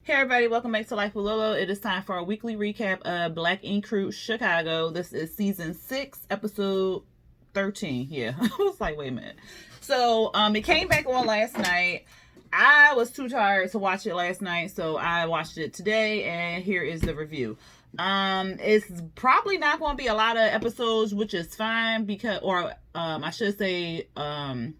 Hey everybody, welcome back to Life with Lolo. It is time for our weekly recap of Black Ink Crew Chicago. This is season 6, episode 13. Yeah, I was like, wait a minute. So, it came back on last night. I was too tired to watch it last night, so I watched it today, and here is the review. It's probably not going to be a lot of episodes, which is fine because, I should say, a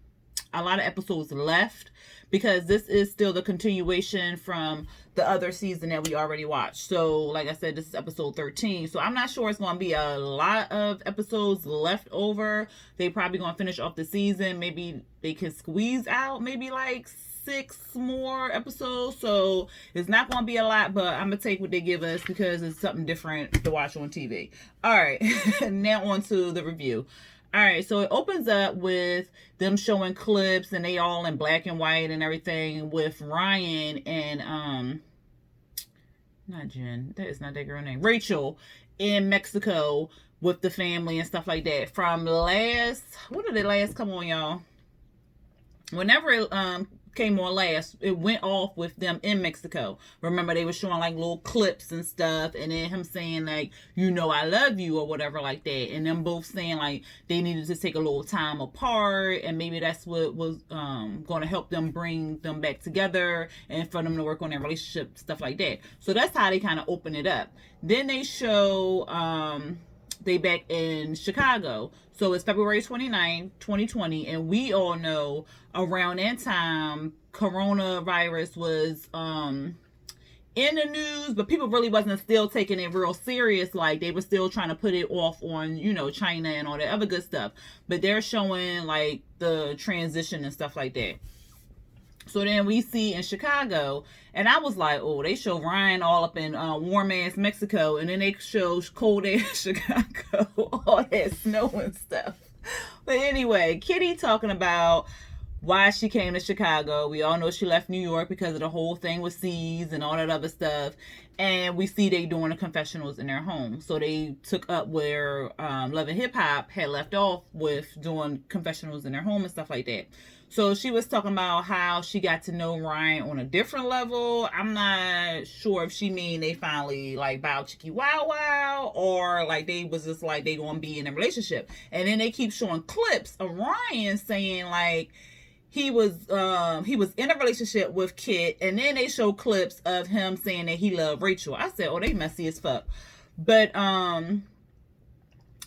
lot of episodes left because this is still the continuation from the other season that we already watched. So, like I said, this is episode 13. So, I'm not sure it's going to be a lot of episodes left over. They probably going to finish off the season. Maybe they can squeeze out maybe like 6 more episodes. So, it's not going to be a lot, but I'm going to take what they give us because it's something different to watch on TV. All right, now on to the review. All right, so it opens up with them showing clips and they all in black and white and everything with Ryan and not Jen, that is not that girl name, Rachel in Mexico with the family and stuff like that. From last, what did it last come on, y'all? Whenever it came on last, it went off with them in Mexico. Remember, they were showing like little clips and stuff, and then him saying like, you know, I love you or whatever like that, and them both saying like they needed to take a little time apart, and maybe that's what was going to help them bring them back together and for them to work on their relationship, stuff like that. So that's how they kind of open it up. Then they show they back in Chicago. So it's February 29, 2020, and we all know around that time coronavirus was in the news, but people really wasn't still taking it real serious. Like they were still trying to put it off on, you know, China and all that other good stuff. But they're showing like the transition and stuff like that. So then we see in Chicago, and I was like, oh, they show Ryan all up in warm ass Mexico, and then they show cold ass Chicago, all that snow and stuff. But anyway, Kitty talking about why she came to Chicago. We all know she left New York because of the whole thing with C's and all that other stuff. And we see they doing the confessionals in their home. So they took up where Love and Hip Hop had left off with doing confessionals in their home and stuff like that. So she was talking about how she got to know Ryan on a different level. I'm not sure if she mean they finally like bow chicky wow wow, or like they was just like they gonna be in a relationship. And then they keep showing clips of Ryan saying like he was in a relationship with Kit, and then they show clips of him saying that he loved Rachel. I said, oh, they messy as fuck. But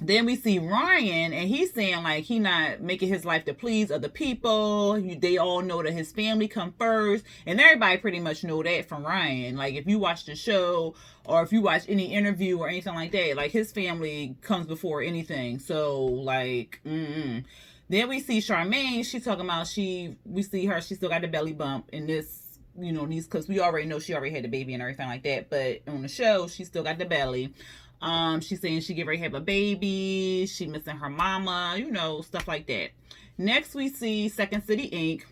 then we see Ryan, and he's saying like he not making his life to please other people. They all know that his family come first, and everybody pretty much know that from Ryan. Like if you watch the show or if you watch any interview or anything like that, like his family comes before anything. So like, Then we see Charmaine. She's talking about we see her. She still got the belly bump in this, you know, these because we already know she already had the baby and everything like that. But on the show, she still got the belly. She's saying she get ready to have a baby. She missing her mama, you know, stuff like that. Next, we see Second City Inc.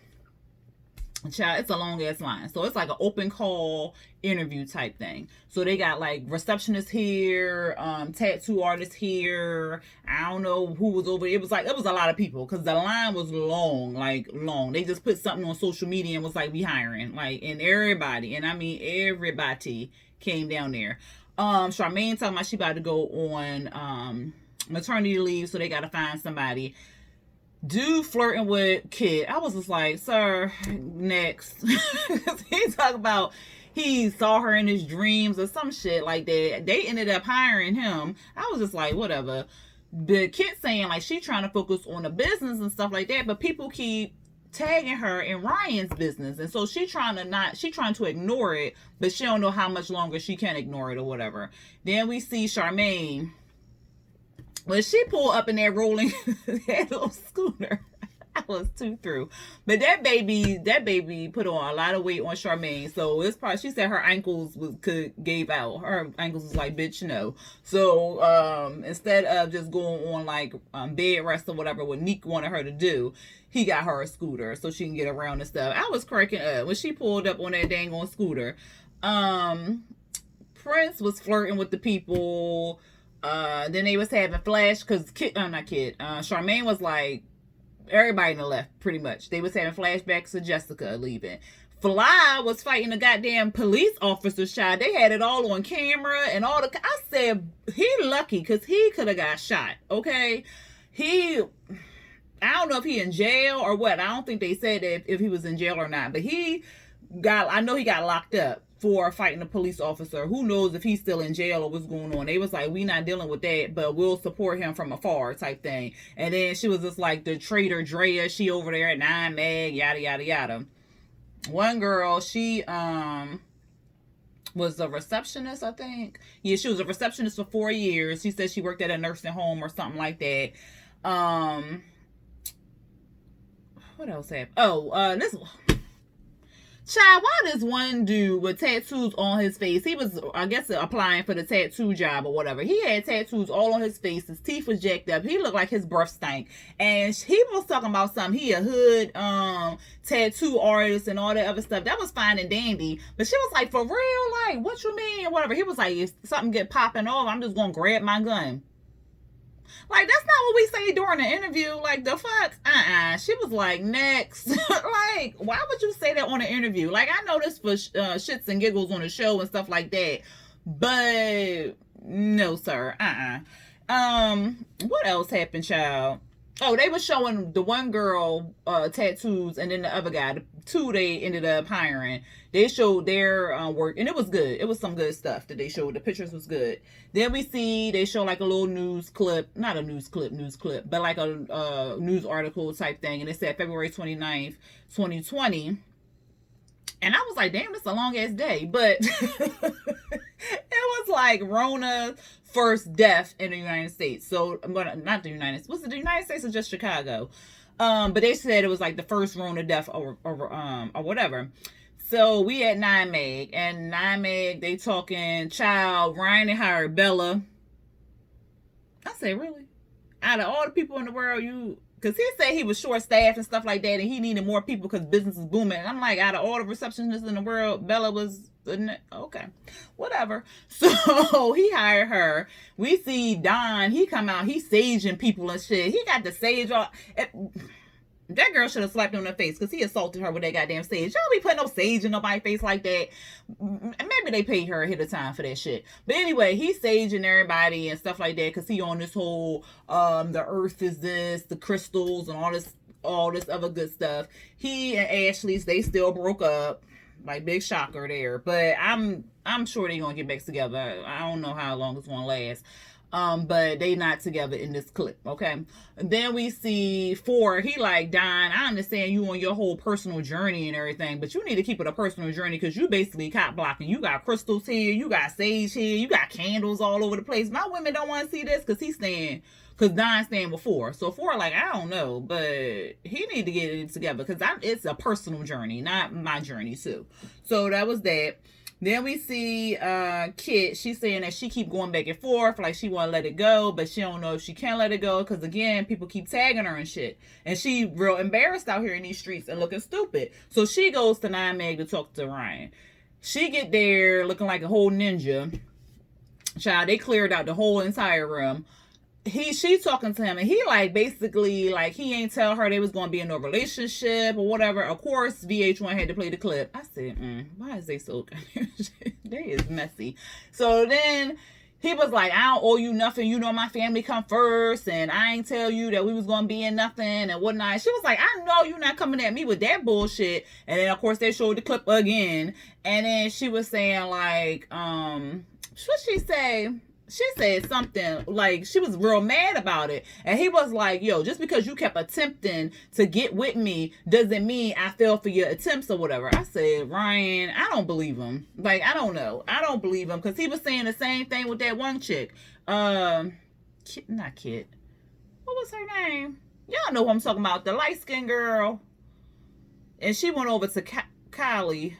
Child, it's a long ass line. So it's like an open call interview type thing. So they got like receptionists here, tattoo artists here. I don't know who was over. It was a lot of people because the line was long. They just put something on social media and was like, we hiring. Like, and everybody, and I mean everybody came down there. Charmaine talking about she about to go on maternity leave, so they gotta find somebody. Dude flirting with Kid. I was just like, sir, next. He talking about he saw her in his dreams or some shit like that. They ended up hiring him. I was just like, whatever. The kid saying like she trying to focus on the business and stuff like that, but people keep tagging her in Ryan's business, and so she trying to ignore it, but she don't know how much longer she can ignore it or whatever. Then we see Charmaine when she pulled up in that rolling that little scooter. I was too through. But that baby put on a lot of weight on Charmaine. So it's probably, she said her ankles gave out. Her ankles was like, bitch, no. So instead of just going on like bed rest or whatever what Neek wanted her to do, he got her a scooter so she can get around and stuff. I was cracking up when she pulled up on that dang on scooter. Prince was flirting with the people. Then they was having flash because Charmaine was like, everybody in the left, pretty much. They was having flashbacks of Jessica leaving. Fly was fighting a goddamn police officer, child. They had it all on camera and all the. I said he lucky because he could have got shot. Okay, I don't know if he in jail or what. I don't think they said that if he was in jail or not. But I know he got locked up for fighting a police officer. Who knows if he's still in jail or what's going on. They was like, we not dealing with that, but we'll support him from afar type thing. And then she was just like the traitor Drea. She over there at 9 Mag, yada, yada, yada. One girl, she was a receptionist, I think. Yeah, she was a receptionist for 4 years. She said she worked at a nursing home or something like that. What else happened? This child, why this one dude with tattoos on his face? He was, I guess, applying for the tattoo job or whatever. He had tattoos all on his face. His teeth was jacked up. He looked like his breath stank. And he was talking about something. He a hood tattoo artist and all that other stuff. That was fine and dandy. But she was like, for real? Like, what you mean? Or whatever. He was like, if something get popping off, I'm just going to grab my gun. Like, that's not what we say during the interview. Like, the fuck? She was like, next. Like, why would you say that on an interview? Like, I know this for shits and giggles on the show and stuff like that. But, no, sir. What else happened, child? Oh, they were showing the one girl tattoos and then the other guy. The two they ended up hiring. They showed their work, and it was good. It was some good stuff that they showed. The pictures was good. Then they show like a little news clip. Not a news clip, but like a news article type thing. And it said February 29th, 2020. And I was like, damn, it's a long ass day. But it was like Rona first death in the United States. So, not the United States. Was it the United States or just Chicago? But they said it was like the first Rona death or whatever. So we at 9 Mag, and 9 Mag, they talking, child, Ryan and hired Bella. I said, really? Out of all the people in the world, because he said he was short-staffed and stuff like that, and he needed more people because business is booming. And I'm like, out of all the receptionists in the world, Bella was, okay, whatever. So he hired her. We see Don, he come out, he's saging people and shit. He got the sage all. That girl should have slapped him in the face because he assaulted her with that goddamn sage. Y'all be putting no sage in nobody's face like that. Maybe they paid her ahead of time for that shit. But anyway, he's saging everybody and stuff like that because he on this whole, the earth is this, the crystals and all this other good stuff. He and Ashley's, they still broke up. Like, big shocker there. But I'm sure they gonna get back together. I don't know how long it's gonna last. But they not together in this clip, okay? Then we see 4, he like, Don, I understand you on your whole personal journey and everything, but you need to keep it a personal journey because you basically cop blocking. You got crystals here, you got sage here, you got candles all over the place. My women don't want to see this because Don's staying with 4. So 4 like, I don't know, but he need to get it together because it's a personal journey, not my journey too. So that was that. Then we see Kit. She's saying that she keep going back and forth, like she want to let it go, but she don't know if she can let it go because, again, people keep tagging her and shit. And she real embarrassed out here in these streets and looking stupid. So she goes to 9 Mag to talk to Ryan. She get there looking like a whole ninja. Child, they cleared out the whole entire room. She's talking to him, and he like basically like he ain't tell her they was gonna be in a relationship or whatever. Of course, VH1 had to play the clip. I said, why is they so? They is messy. So then he was like, I don't owe you nothing. You know my family come first, and I ain't tell you that we was gonna be in nothing and whatnot. She was like, I know you not coming at me with that bullshit. And then of course they showed the clip again, and then she was saying like, what she say? She said something like she was real mad about it. And he was like, yo, just because you kept attempting to get with me doesn't mean I fell for your attempts or whatever. I said, Ryan, I don't believe him. Like, I don't know. I don't believe him because he was saying the same thing with that one chick. Kit, not Kit. What was her name? Y'all know who I'm talking about. The light-skinned girl. And she went over to Kylie.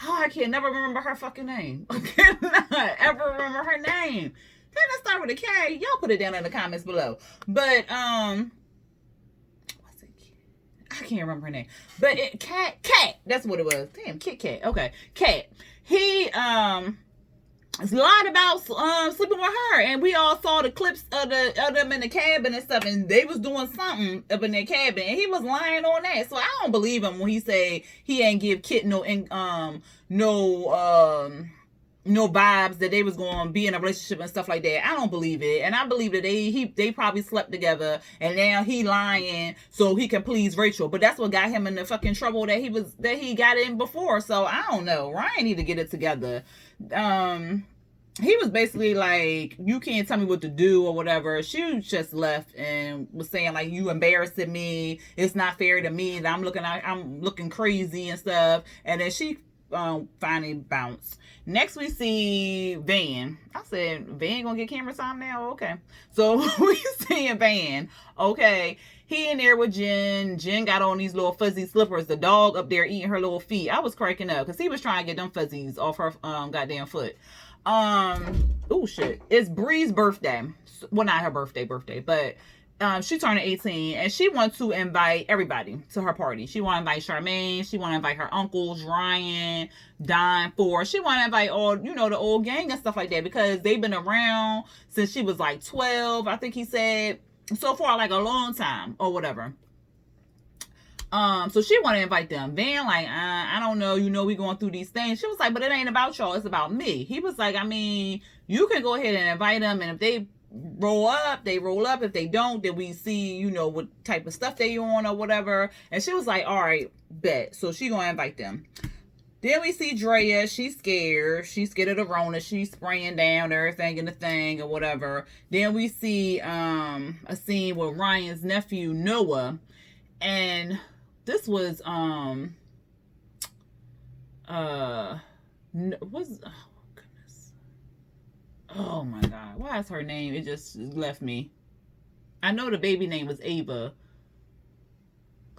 Oh, I can't never remember her fucking name. I cannot ever remember her name. Can I start with a K? Y'all put it down in the comments below. But what's it? I can't remember her name. But Cat. That's what it was. Damn, Kit Kat. Okay, Cat. lied about sleeping with her, and we all saw the clips of them in the cabin and stuff, and they was doing something up in their cabin, and he was lying on that. So I don't believe him when he say he ain't give Kit no vibes that they was going to be in a relationship and stuff like that. I don't believe it. And I believe that they probably slept together, and now he lying so he can please Rachel. But that's what got him in the fucking trouble that he got in before. So I don't know. Ryan need to get it together. He was basically like, you can't tell me what to do or whatever. She just left and was saying like, you embarrassing me. It's not fair to me that I'm looking crazy and stuff. And then she finally bounced. Next we see Van. I said, Van gonna get camera time now? Okay. So we see Van. Okay. He in there with Jen. Jen got on these little fuzzy slippers. The dog up there eating her little feet. I was cracking up because he was trying to get them fuzzies off her goddamn foot. Oh shit. It's Brie's birthday. Well, not her birthday, but she turned 18 and she wants to invite everybody to her party. She want to invite Charmaine. She want to invite her uncles, Ryan, Don, Ford. She want to invite all, the old gang and stuff like that because they've been around since she was like 12. I think he said so far, like a long time or whatever. So she want to invite them. Van like, I don't know, we going through these things. She was like, but it ain't about y'all, it's about me. He was like, I mean, you can go ahead and invite them, and if they roll up, they roll up. If they don't, then we see, what type of stuff they on or whatever. And she was like, all right, bet. So she gonna invite them. Then we see Drea. She's scared. She's scared of the Rona. She's spraying down everything in the thing or whatever. Then we see a scene with Ryan's nephew Noah, and this was oh my god, why is her name? It just left me. I know the baby name was Ava.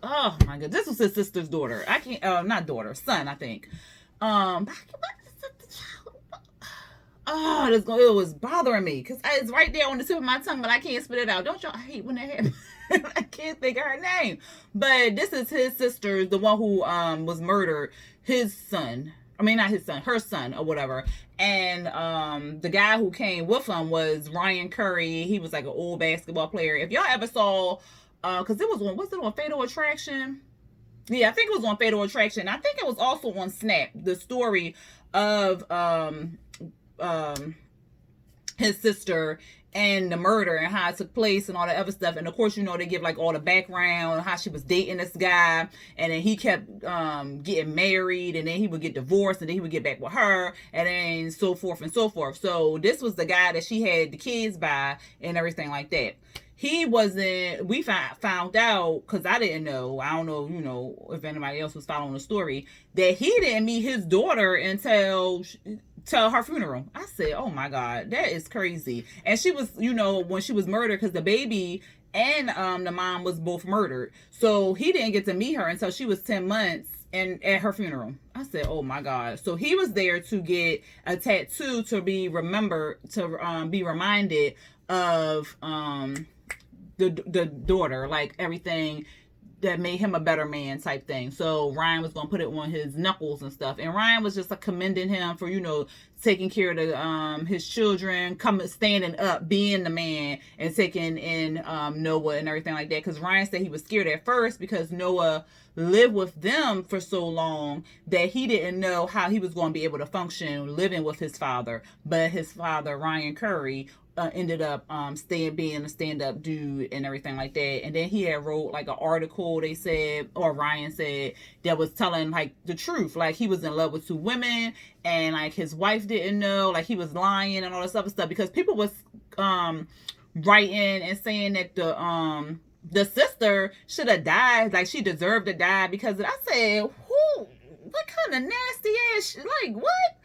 Oh my god, this was his sister's daughter. I can't, not daughter, son, I think. It was bothering me because it's right there on the tip of my tongue, but I can't spit it out. Don't y'all hate when that happens? I can't think of her name. But this is his sister, the one who was murdered. His son. I mean, not his son, her son or whatever. And the guy who came with him was Ryan Curry. He was like an old basketball player. If y'all ever saw, because was it on Fatal Attraction? Yeah, I think it was on Fatal Attraction. I think it was also on Snap, the story of his sister and the murder and how it took place and all that other stuff. And of course, they give like all the background, how she was dating this guy, and then he kept getting married, and then he would get divorced, and then he would get back with her, and then so forth and so forth. So this was the guy that she had the kids by and everything like that. He wasn't, we found out, because I didn't know, I don't know, if anybody else was following the story, that he didn't meet his daughter until her funeral. I said, oh my God, that is crazy. And she was, when she was murdered, because the baby and the mom was both murdered. So he didn't get to meet her until she was 10 months and at her funeral. I said, oh my God. So he was there to get a tattoo to be remembered, to be reminded of the daughter, like everything that made him a better man type thing. So Ryan was gonna put it on his knuckles and stuff, and Ryan was just like commending him for taking care of the his children, standing up, being the man, and taking in Noah and everything like that. Because Ryan said he was scared at first because Noah lived with them for so long that he didn't know how he was going to be able to function living with his father. But his father, Ryan Curry, ended up being a stand-up dude and everything like that. And then he had wrote like an article, they said, or Ryan said, that was telling like the truth, like he was in love with two women, and like his wife didn't know, like he was lying and all this other stuff, because people was writing and saying that the sister should have died, like she deserved to die because I said, what kind of nasty ass shit? Like what?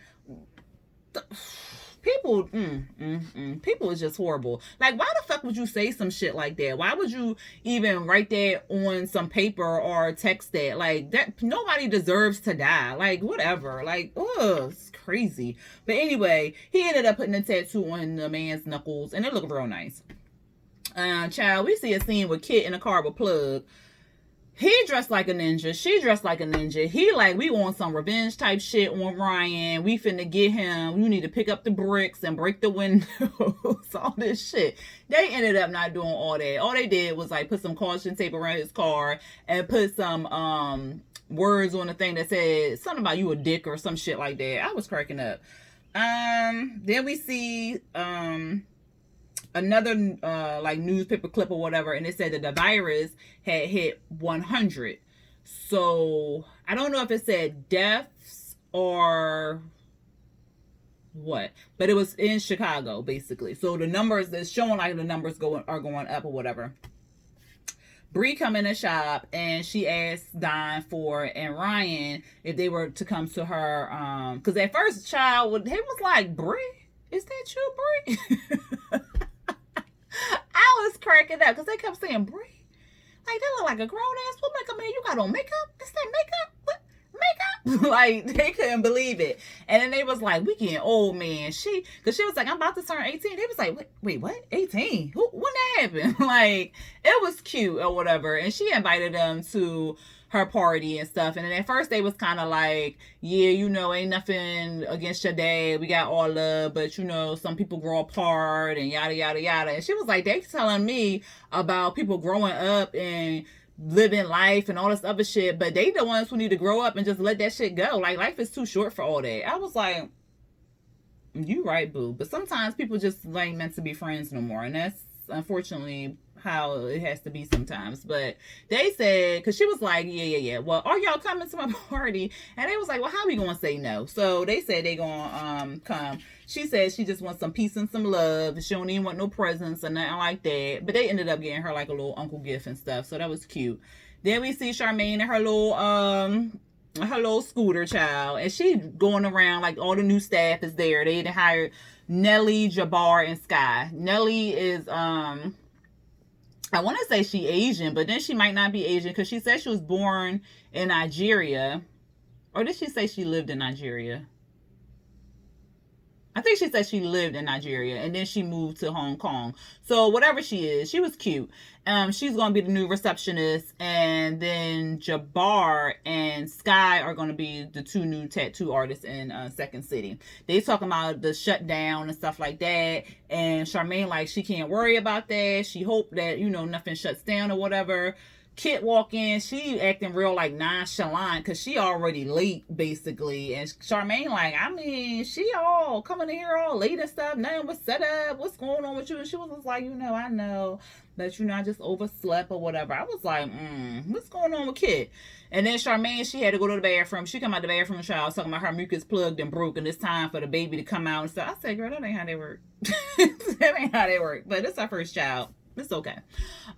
People, people is just horrible. Like, why the fuck would you say some shit like that? Why would you even write that on some paper or text that? Like, that nobody deserves to die. Like, whatever. Like, it's crazy. But anyway, he ended up putting a tattoo on the man's knuckles, and it looked real nice. Child, we see a scene with Kit in a car with Plug. He dressed like a ninja. She dressed like a ninja. He like, we want some revenge type shit on Ryan. We finna get him. You need to pick up the bricks and break the windows. All this shit. They ended up not doing all that. All they did was like put some caution tape around his car and put some words on the thing that said something about you a dick or some shit like that. I was cracking up. Then we see another like newspaper clip or whatever, and it said that the virus had hit 100. So I don't know if it said deaths or what, but it was in Chicago basically. So the numbers, it's showing like the numbers are going up or whatever. Brie come in the shop and she asked Don and Ryan if they were to come to her, because at first child, he was like, Brie, is that you, Brie? I was cracking up because they kept saying, Brie, like, that look like a grown ass woman. Come in, you got on makeup? Is that makeup? What? Makeup? Like, they couldn't believe it. And then they was like, we getting old, man. Because she was like, I'm about to turn 18. They was like, wait, what? 18? When that happened? Like, it was cute or whatever. And she invited them to her party and stuff. And then at first they was kind of like, yeah, you know, ain't nothing against your dad. We got all love, but you know, some people grow apart and yada, yada, yada. And she was like, they telling me about people growing up and living life and all this other shit, but they the ones who need to grow up and just let that shit go. Like, life is too short for all that. I was like, you right, boo. But sometimes people just ain't meant to be friends no more. And that's unfortunately how it has to be sometimes. But they said, because she was like, yeah, well, are y'all coming to my party? And they was like, well, how we gonna say no? So they said they gonna come. She said she just wants some peace and some love. She don't even want no presents or nothing like that. But they ended up getting her like a little uncle gift and stuff, so that was cute. Then we see Charmaine and her little scooter child, and she going around like all the new staff is there. They hired Nelly, Jabbar, and Sky. Nelly is I want to say she Asian, but then she might not be Asian because she said she was born in Nigeria. Or did she say she lived in Nigeria? I think she said she lived in Nigeria and then she moved to Hong Kong. So whatever she is, she was cute. She's going to be the new receptionist. And then Jabbar and Sky are going to be the two new tattoo artists in Second City. They talking about the shutdown and stuff like that. And Charmaine, like, she can't worry about that. She hope that, you know, nothing shuts down or whatever. Kit walk in, she acting real like nonchalant because she already late basically, and Charmaine like, I mean, she all coming in here all late and stuff. Nothing was set up. What's going on with you? And she was just like, you know, I know that, you know, I just overslept or whatever. I was like, what's going on with Kit? And then Charmaine, she had to go to the bathroom. She come out the bathroom, and child talking about her mucus plugged and broke, and it's time for the baby to come out and stuff. I said, girl, that ain't how they work. That ain't how they work. But it's our first child. It's okay.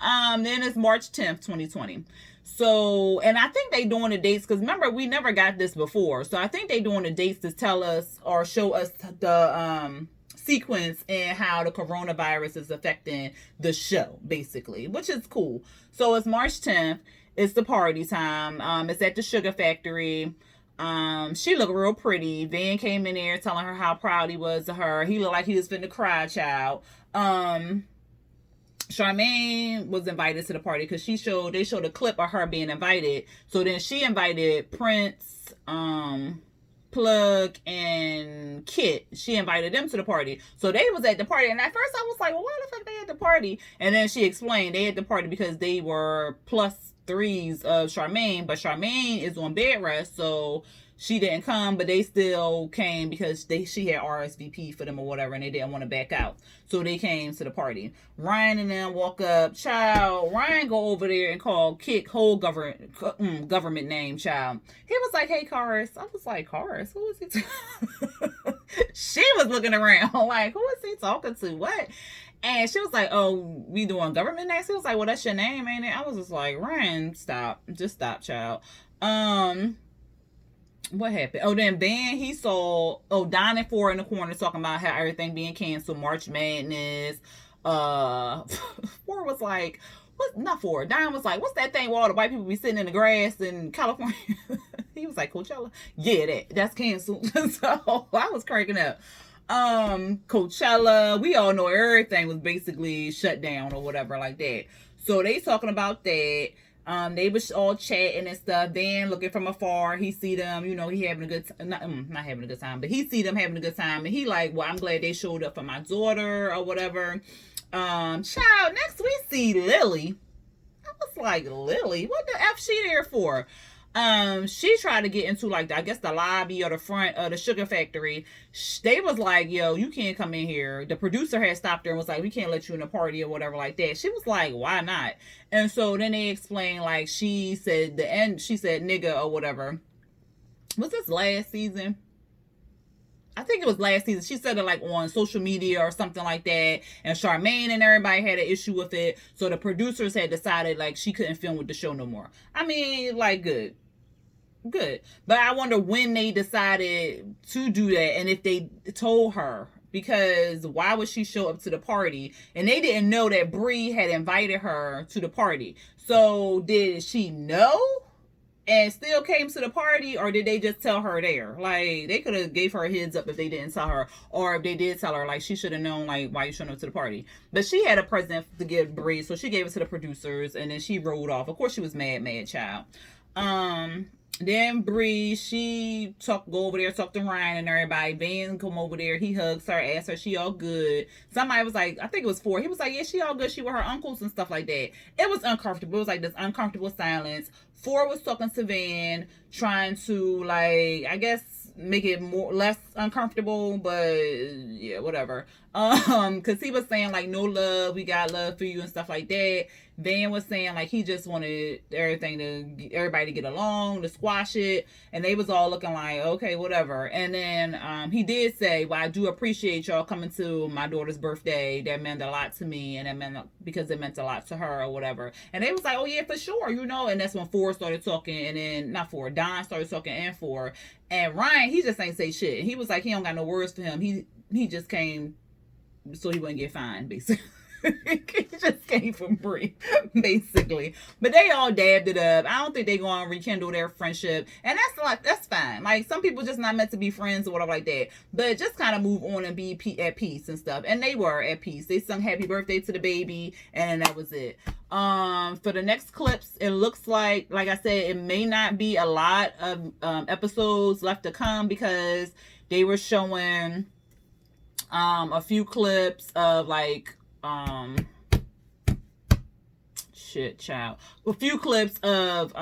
Then it's March 10th, 2020. So, and I think they doing the dates because remember, we never got this before. So I think they doing the dates to tell us or show us the sequence and how the coronavirus is affecting the show, basically, which is cool. So it's March 10th. It's the party time. It's at the Sugar Factory. She looked real pretty. Van came in there telling her how proud he was of her. He looked like he was finna cry, child. Charmaine was invited to the party because they showed a clip of her being invited. So then she invited Prince, Plug, and Kit. She invited them to the party. So they was at the party. And at first I was like, well, why the fuck they at the party? And then she explained they at the party because they were +3s of Charmaine. But Charmaine is on bed rest, so she didn't come, but they still came because she had RSVP for them or whatever, and they didn't want to back out. So they came to the party. Ryan and them walk up. Child, Ryan go over there and call Kit whole government name, child. He was like, hey, Karis. I was like, Karis? Who is he? She was looking around like, who is he talking to? What? And she was like, oh, we doing government names? He was like, well, that's your name, ain't it? I was just like, Ryan, stop. Just stop, child. What happened? Oh, then Van, he saw, Don and Four in the corner talking about how everything being canceled, March Madness. Four was like, what? Not Four. Don was like, what's that thing where all the white people be sitting in the grass in California? He was like, Coachella? Yeah, that's canceled. So I was cracking up. Coachella, we all know everything was basically shut down or whatever like that. So they talking about that. They was all chatting and stuff. Van looking from afar, he see them, you know, he having a good not having a good time, but he see them having a good time, and he like, well, I'm glad they showed up for my daughter or whatever. Child, next we see Lily. I was like, Lily, what the F she there for? She tried to get into like I guess the lobby or the front of the sugar factory. They was like, yo, you can't come in here. The producer had stopped her and was like, we can't let you in the party or whatever like that. She was like, why not? And so then they explained, like, she said she said nigga or whatever. Was this last season? I think it was last season. She said it like on social media or something like that. And Charmaine and everybody had an issue with it. So the producers had decided like she couldn't film with the show no more. I mean, like, good. But I wonder when they decided to do that and if they told her, because why would she show up to the party? And they didn't know that Brie had invited her to the party. So did she know and still came to the party, or did they just tell her there? Like, they could have gave her a heads up if they didn't tell her, or if they did tell her, like, she should have known, like, why you showing up to the party. But she had a present to give Brie, so she gave it to the producers, and then she rolled off. Of course, she was mad child. Then Brie, she go over there, talk to Ryan and everybody. Van come over there, he hugs her, asks her she all good. Somebody was like, I think it was 4. He was like, yeah, she all good. She with her uncles and stuff like that. It was uncomfortable. It was like this uncomfortable silence. 4 was talking to Van, trying to, like, I guess make it less uncomfortable, but yeah, whatever. Because he was saying like, no love, we got love for you and stuff like that. Van was saying like he just wanted everybody to get along, to squash it, and they was all looking like, okay, whatever. And then he did say, well, I do appreciate y'all coming to my daughter's birthday. That meant a lot to me, and because it meant a lot to her or whatever. And they was like, oh yeah, for sure, you know. And that's when 4 started talking, and then not 4, Don started talking, and 4, and Ryan, he just ain't say shit. He was like, he don't got no words for him. He just came so he wouldn't get fined, basically. He just came from Brie, basically. But they all dabbed it up. I don't think they gonna rekindle their friendship, and that's fine. Like, some people just not meant to be friends or whatever like that. But just kind of move on and be at peace and stuff. And they were at peace. They sung "Happy Birthday" to the baby, and that was it. For the next clips, it looks like I said, it may not be a lot of episodes left to come, because they were showing a few clips of like a few clips of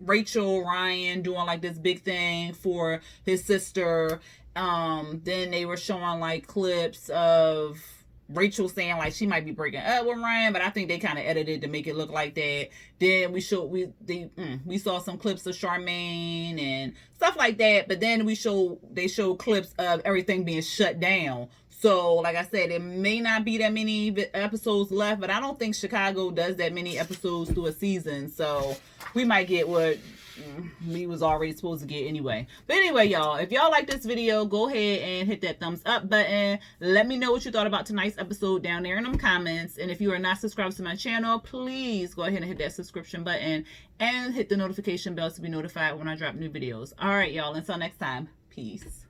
Rachel Ryan doing like this big thing for his sister. Then they were showing like clips of Rachel saying like she might be breaking up with Ryan, but I think they kind of edited to make it look like that. Then we saw some clips of Charmaine and stuff like that, but then they showed clips of everything being shut down. So, like I said, it may not be that many episodes left, but I don't think Chicago does that many episodes through a season. So, we might get what we was already supposed to get anyway. But anyway, y'all, if y'all like this video, go ahead and hit that thumbs up button. Let me know what you thought about tonight's episode down there in them comments. And if you are not subscribed to my channel, please go ahead and hit that subscription button and hit the notification bell to be notified when I drop new videos. All right, y'all, until next time, peace.